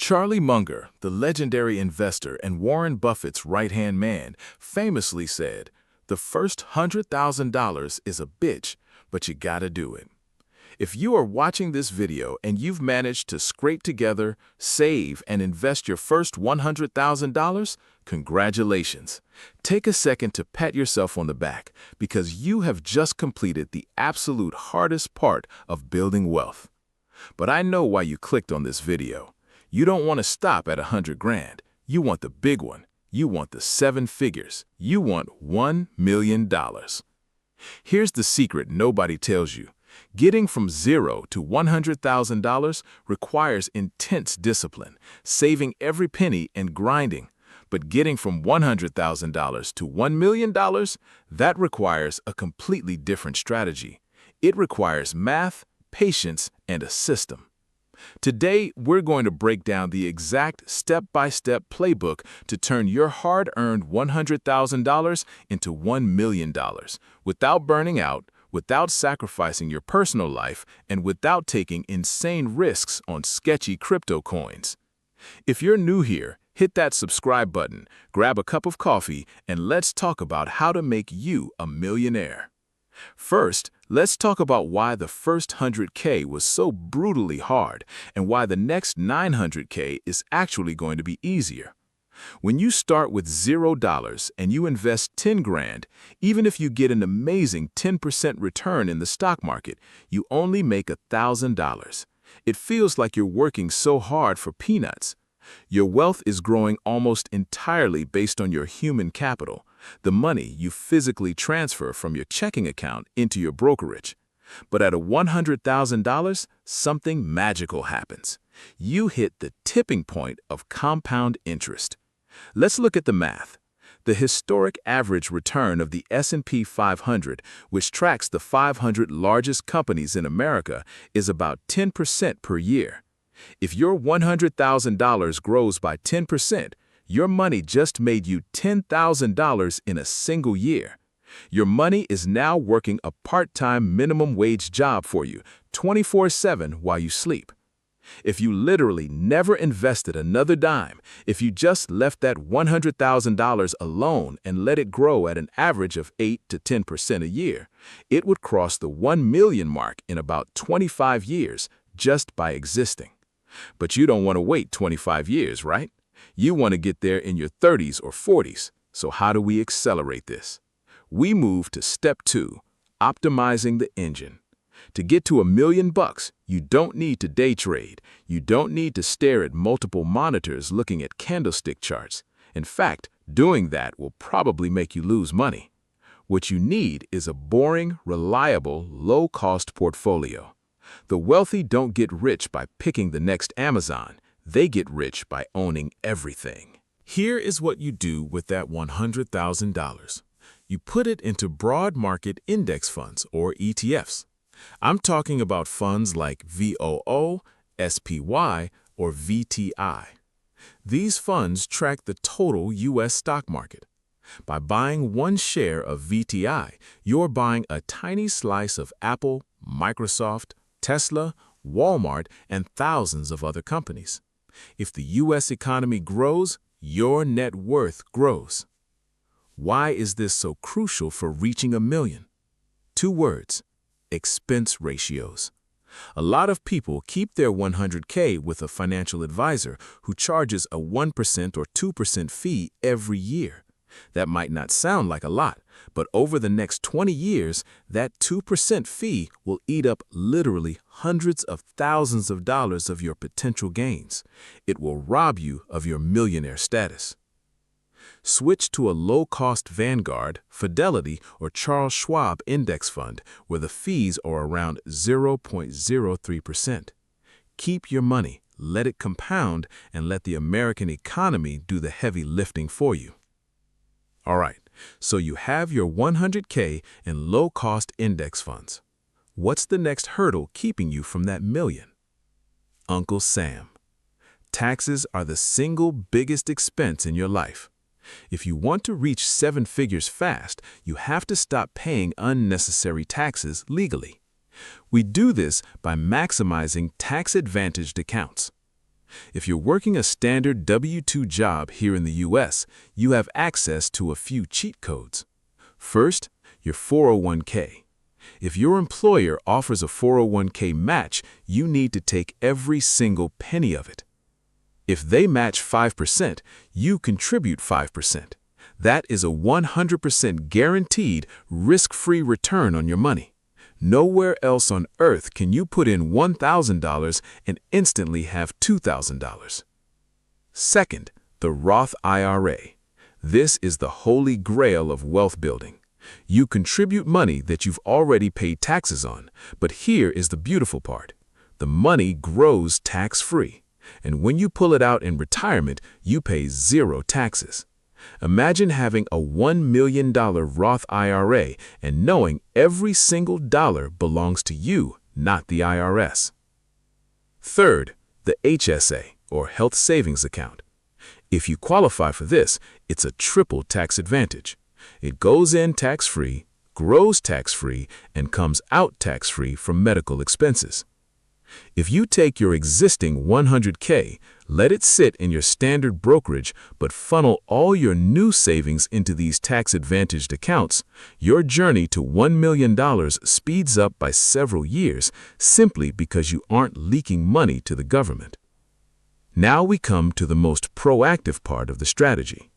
Charlie Munger, the legendary investor and Warren Buffett's right-hand man, famously said, "The first $100,000 is a bitch, but you gotta do it." If you are watching this video and you've managed to scrape together, save, and invest your first $100,000, congratulations. Take a second to pat yourself on the back because you have just completed the absolute hardest part of building wealth. But I know why you clicked on this video. You don't want to stop at 100 grand. You want the big one. You want the 7 figures. You want $1 million. Here's the secret nobody tells you. Getting from $0 to $100,000 requires intense discipline, saving every penny and grinding. But getting from $100,000 to $1 million, that requires a completely different strategy. It requires math, patience, and a system. Today, we're going to break down the exact step-by-step playbook to turn your hard-earned $100,000 into $1 million without burning out, without sacrificing your personal life, and without taking insane risks on sketchy crypto coins. If you're new here, hit that subscribe button, grab a cup of coffee, and let's talk about how to make you a millionaire. First, let's talk about why the first 100K was so brutally hard and why the next 900K is actually going to be easier. When you start with $0 and you invest 10 grand, even if you get an amazing 10% return in the stock market, you only make $1,000. It feels like you're working so hard for peanuts. Your wealth is growing almost entirely based on your human capital, the money you physically transfer from your checking account into your brokerage. But at a $100,000, something magical happens. You hit the tipping point of compound interest. Let's look at the math. The historic average return of the S&P 500, which tracks the 500 largest companies in America, is about 10% per year. If your $100,000 grows by 10%, your money just made you $10,000 in a single year. Your money is now working a part-time minimum wage job for you, 24/7 while you sleep. If you literally never invested another dime, if you just left that $100,000 alone and let it grow at an average of 8 to 10% a year, it would cross the 1 million mark in about 25 years just by existing. But you don't want to wait 25 years, right? You want to get there in your 30s or 40s. So how do we accelerate this? We move to step 2, optimizing the engine. To get to $1 million, you don't need to day trade. You don't need to stare at multiple monitors looking at candlestick charts. In fact, doing that will probably make you lose money. What you need is a boring, reliable, low-cost portfolio. The wealthy don't get rich by picking the next Amazon. They get rich by owning everything. Here is what you do with that $100,000. You put it into broad market index funds, or ETFs. I'm talking about funds like VOO, SPY, or VTI. These funds track the total U.S. stock market. By buying one share of VTI, you're buying a tiny slice of Apple, Microsoft, Tesla, Walmart, and thousands of other companies. If the U.S. economy grows, your net worth grows. Why is this so crucial for reaching $1 million? 2 words: expense ratios. A lot of people keep their 100K with a financial advisor who charges a 1% or 2% fee every year. That might not sound like a lot, but over the next 20 years, that 2% fee will eat up literally hundreds of thousands of dollars of your potential gains. It will rob you of your millionaire status. Switch to a low-cost Vanguard, Fidelity, or Charles Schwab index fund where the fees are around 0.03%. Keep your money, let it compound, and let the American economy do the heavy lifting for you. All right, so you have your 100K in low-cost index funds. What's the next hurdle keeping you from that million? Uncle Sam. Taxes are the single biggest expense in your life. If you want to reach 7 figures fast, you have to stop paying unnecessary taxes legally. We do this by maximizing tax-advantaged accounts. If you're working a standard W-2 job here in the US, you have access to a few cheat codes. First, your 401k. If your employer offers a 401k match, you need to take every single penny of it. If they match 5%, you contribute 5%. That is a 100% guaranteed, risk-free return on your money. Nowhere else on earth can you put in $1,000 and instantly have $2,000. Second, the Roth IRA. This is the holy grail of wealth building. You contribute money that you've already paid taxes on, but here is the beautiful part. The money grows tax-free, and when you pull it out in retirement, you pay zero taxes. Imagine having a $1 million Roth IRA and knowing every single dollar belongs to you, not the IRS. Third, the HSA, or Health Savings Account. If you qualify for this, it's a triple tax advantage. It goes in tax-free, grows tax-free, and comes out tax-free from medical expenses. If you take your existing $100K, let it sit in your standard brokerage, but funnel all your new savings into these tax-advantaged accounts, your journey to $1 million speeds up by several years simply because you aren't leaking money to the government. Now we come to the most proactive part of the strategy.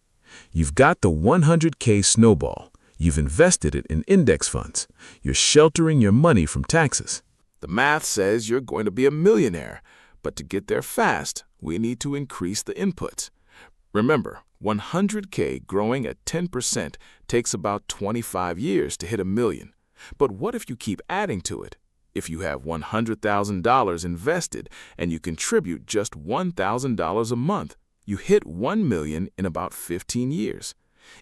You've got the $100K snowball. You've invested it in index funds. You're sheltering your money from taxes. The math says you're going to be a millionaire, but to get there fast, we need to increase the inputs. Remember, 100K growing at 10% takes about 25 years to hit $1 million. But what if you keep adding to it? If you have $100,000 invested and you contribute just $1,000 a month, you hit $1 million in about 15 years.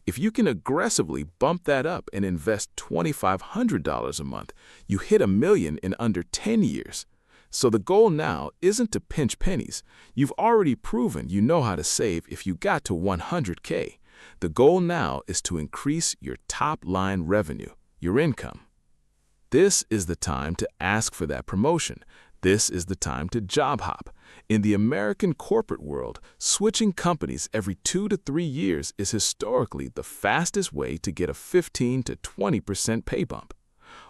If you can aggressively bump that up and invest $2,500 a month, you hit $1 million in under 10 years. So the goal now isn't to pinch pennies. You've already proven you know how to save if you got to 100K. The goal now is to increase your top-line revenue, your income. This is the time to ask for that promotion. This is the time to job hop. In the American corporate world, switching companies every 2 to 3 years is historically the fastest way to get a 15 to 20% pay bump.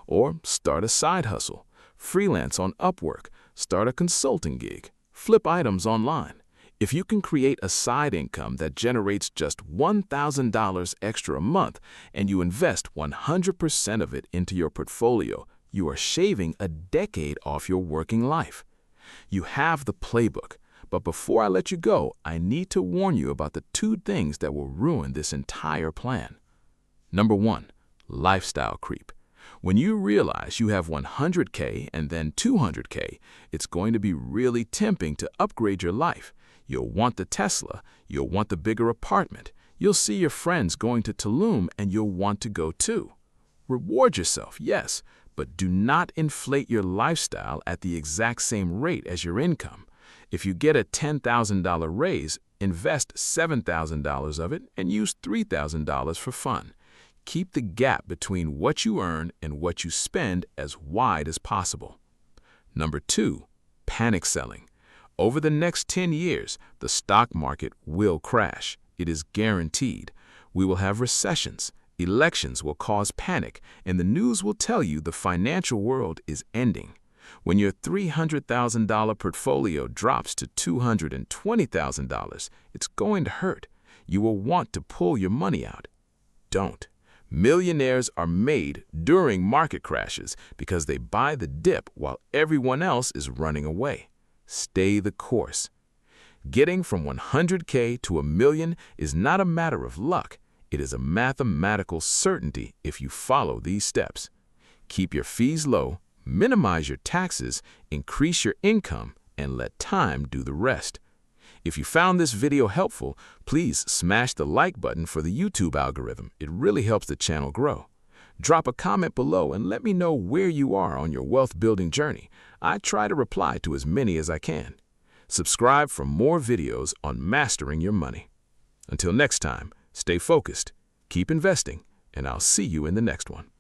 Or start a side hustle, freelance on Upwork, start a consulting gig, flip items online. If you can create a side income that generates just $1,000 extra a month and you invest 100% of it into your portfolio, you are shaving a decade off your working life. You have the playbook, but before I let you go, I need to warn you about the 2 things that will ruin this entire plan. Number 1, lifestyle creep. When you realize you have 100K and then 200K, it's going to be really tempting to upgrade your life. You'll want the Tesla, you'll want the bigger apartment, you'll see your friends going to Tulum and you'll want to go too. Reward yourself, yes, but do not inflate your lifestyle at the exact same rate as your income. If you get a $10,000 raise, invest $7,000 of it and use $3,000 for fun. Keep the gap between what you earn and what you spend as wide as possible. Number 2, panic selling. Over the next 10 years, the stock market will crash. It is guaranteed. We will have recessions. Elections will cause panic, and the news will tell you the financial world is ending. When your $300,000 portfolio drops to $220,000, it's going to hurt. You will want to pull your money out. Don't. Millionaires are made during market crashes because they buy the dip while everyone else is running away. Stay the course. Getting from 100K to $1 million is not a matter of luck. It is a mathematical certainty if you follow these steps. Keep your fees low, minimize your taxes, increase your income, and let time do the rest. If you found this video helpful, please smash the like button for the YouTube algorithm. It really helps the channel grow. Drop a comment below and let me know where you are on your wealth building journey. I try to reply to as many as I can. Subscribe for more videos on mastering your money. Until next time, stay focused, keep investing, and I'll see you in the next one.